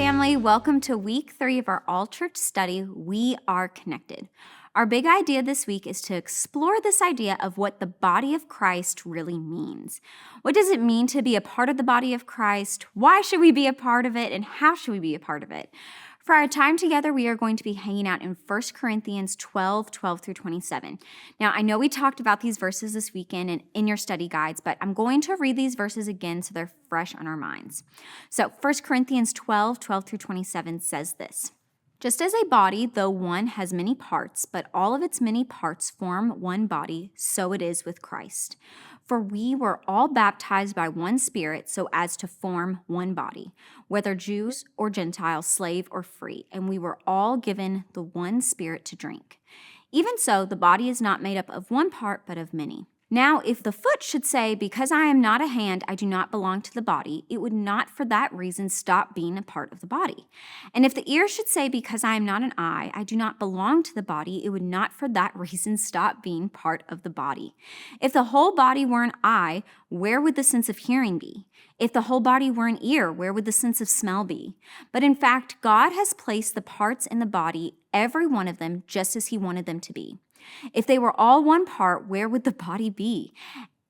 family. Welcome to week 3 of our All Church study, We Are Connected. Our big idea this week is to explore this idea of what the body of Christ really means. What does it mean to be a part of the body of Christ? Why should we be a part of it? And how should we be a part of it? For our time together, we are going to be hanging out in 1 Corinthians 12 through 27. Now, I know we talked about these verses this weekend and in your study guides, but I'm going to read these verses again so they're fresh on our minds. So 1 Corinthians 12 through 27 says this: "Just as a body, though one, has many parts, but all of its many parts form one body, so it is with Christ. For we were all baptized by one Spirit so as to form one body, whether Jews or Gentiles, slave or free, and we were all given the one Spirit to drink. Even so, the body is not made up of one part, but of many. Now, if the foot should say, 'Because I am not a hand, I do not belong to the body,' it would not for that reason stop being a part of the body. And if the ear should say, 'Because I am not an eye, I do not belong to the body,' it would not for that reason stop being part of the body. If the whole body were an eye, where would the sense of hearing be? If the whole body were an ear, where would the sense of smell be? But in fact, God has placed the parts in the body, every one of them, just as He wanted them to be. If they were all one part, where would the body be?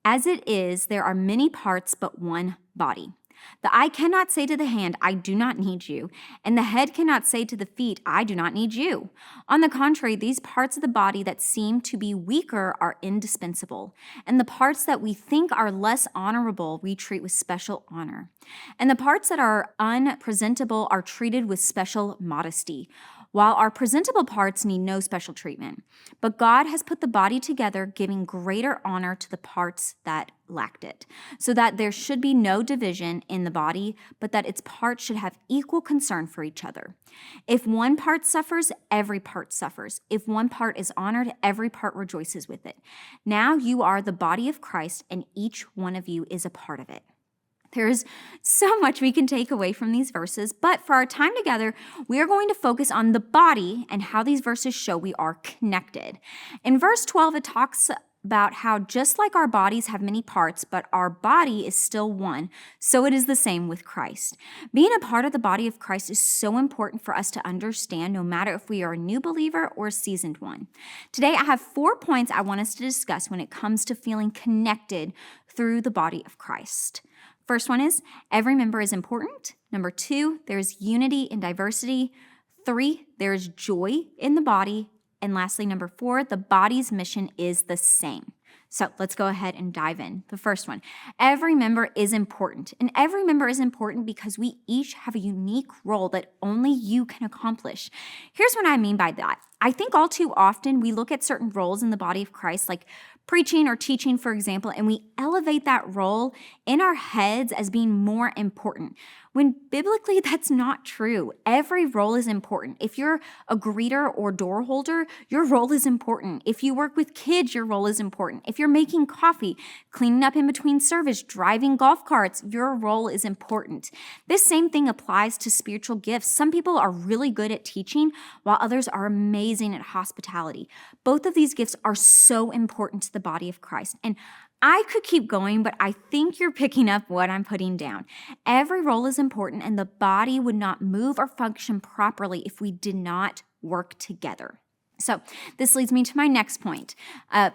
As it is, there are many parts, but one body. The eye cannot say to the hand, 'I do not need you,' and the head cannot say to the feet, 'I do not need you.' On the contrary, these parts of the body that seem to be weaker are indispensable, and the parts that we think are less honorable we treat with special honor, and the parts that are unpresentable are treated with special modesty, while our presentable parts need no special treatment. But God has put the body together, giving greater honor to the parts that lacked it, so that there should be no division in the body, but that its parts should have equal concern for each other. If one part suffers, every part suffers. If one part is honored, every part rejoices with it. Now you are the body of Christ, and each one of you is a part of it." There's so much we can take away from these verses, but for our time together, we are going to focus on the body and how these verses show we are connected. In verse 12, it talks about how just like our bodies have many parts, but our body is still one, so it is the same with Christ. Being a part of the body of Christ is so important for us to understand, no matter if we are a new believer or a seasoned one. Today, I have 4 points I want us to discuss when it comes to feeling connected through the body of Christ. First one is, every member is important. Number 2, there's unity in diversity. 3, there's joy in the body. And lastly, number 4, the body's mission is the same. So let's go ahead and dive in. The first one, every member is important. And every member is important because we each have a unique role that only you can accomplish. Here's what I mean by that. I think all too often we look at certain roles in the body of Christ, like preaching or teaching, for example, and we elevate that role in our heads as being more important, when biblically that's not true. Every role is important. If you're a greeter or door holder, your role is important. If you work with kids, your role is important. If you're making coffee, cleaning up in between service, driving golf carts, your role is important. This same thing applies to spiritual gifts. Some people are really good at teaching, while others are amazing at hospitality. Both of these gifts are so important to the body of Christ. And I could keep going, but I think you're picking up what I'm putting down. Every role is important, and the body would not move or function properly if we did not work together. So this leads me to my next point.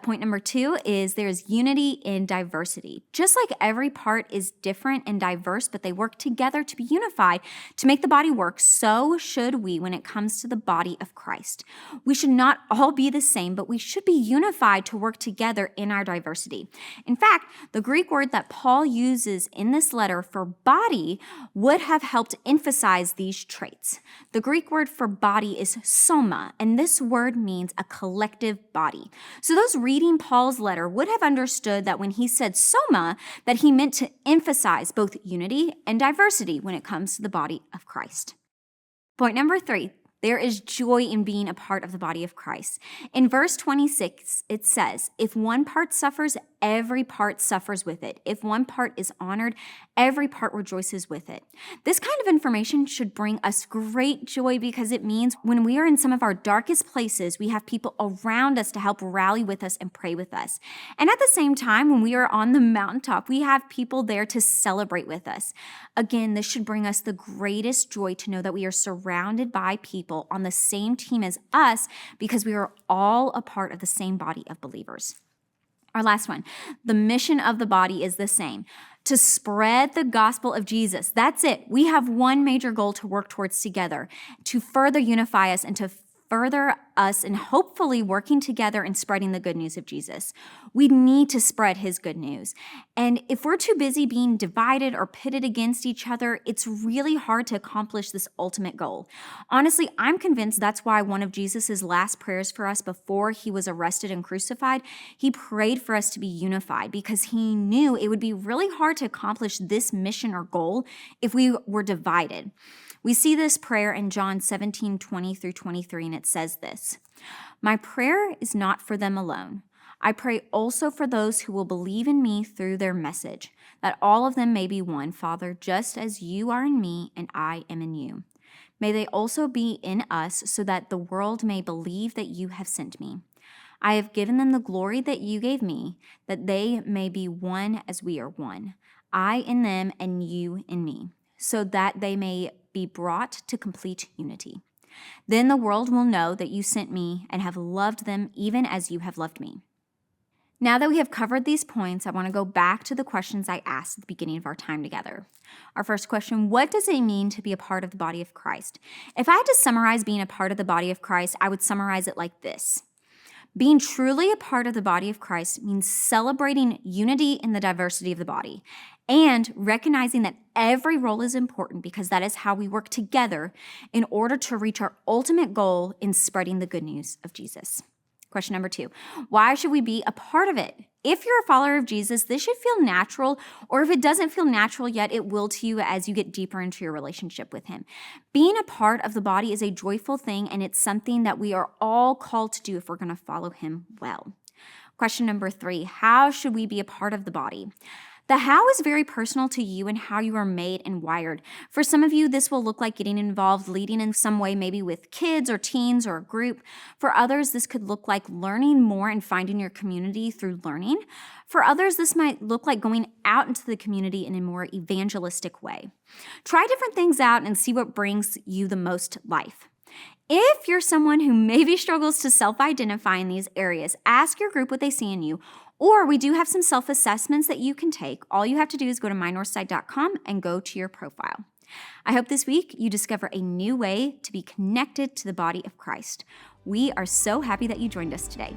Point number 2 is there's unity in diversity. Just like every part is different and diverse, but they work together to be unified to make the body work, so should we when it comes to the body of Christ. We should not all be the same, but we should be unified to work together in our diversity. In fact, the Greek word that Paul uses in this letter for body would have helped emphasize these traits. The Greek word for body is soma, and this word means a collective body. So those reading Paul's letter would have understood that when he said soma, that he meant to emphasize both unity and diversity when it comes to the body of Christ. Point number 3, There is joy in being a part of the body of Christ. In verse 26, it says, if one part suffers, every part suffers with it. If one part is honored, every part rejoices with it. This kind of information should bring us great joy because it means when we are in some of our darkest places, we have people around us to help rally with us and pray with us. And at the same time, when we are on the mountaintop, we have people there to celebrate with us. Again, this should bring us the greatest joy to know that we are surrounded by people on the same team as us because we are all a part of the same body of believers. Our last one, the mission of the body is the same: to spread the gospel of Jesus. That's it. We have one major goal to work towards together, to further unify us and to further us in hopefully working together and spreading the good news of Jesus. We need to spread his good news. And if we're too busy being divided or pitted against each other, it's really hard to accomplish this ultimate goal. Honestly, I'm convinced that's why one of Jesus's last prayers for us before he was arrested and crucified, he prayed for us to be unified because he knew it would be really hard to accomplish this mission or goal if we were divided. We see this prayer in John 17:20 through 23, and it says this: my prayer is not for them alone. I pray also for those who will believe in me through their message, that all of them may be one, Father, just as you are in me and I am in you. May they also be in us so that the world may believe that you have sent me. I have given them the glory that you gave me, that they may be one as we are one, I in them and you in me, so that they may be brought to complete unity. Then the world will know that you sent me and have loved them even as you have loved me. Now that we have covered these points, I want to go back to the questions I asked at the beginning of our time together. Our first question, what does it mean to be a part of the body of Christ? If I had to summarize being a part of the body of Christ, I would summarize it like this. Being truly a part of the body of Christ means celebrating unity in the diversity of the body and recognizing that every role is important because that is how we work together in order to reach our ultimate goal in spreading the good news of Jesus. Question number 2, why should we be a part of it? If you're a follower of Jesus, this should feel natural, or if it doesn't feel natural yet, it will to you as you get deeper into your relationship with him. Being a part of the body is a joyful thing, and it's something that we are all called to do if we're going to follow him well. Question number 3, how should we be a part of the body? The how is very personal to you and how you are made and wired. For some of you, this will look like getting involved, leading in some way, maybe with kids or teens or a group. For others, this could look like learning more and finding your community through learning. For others, this might look like going out into the community in a more evangelistic way. Try different things out and see what brings you the most life. If you're someone who maybe struggles to self-identify in these areas, ask your group what they see in you. Or we do have some self-assessments that you can take. All you have to do is go to mynorthside.com and go to your profile. I hope this week you discover a new way to be connected to the body of Christ. We are so happy that you joined us today.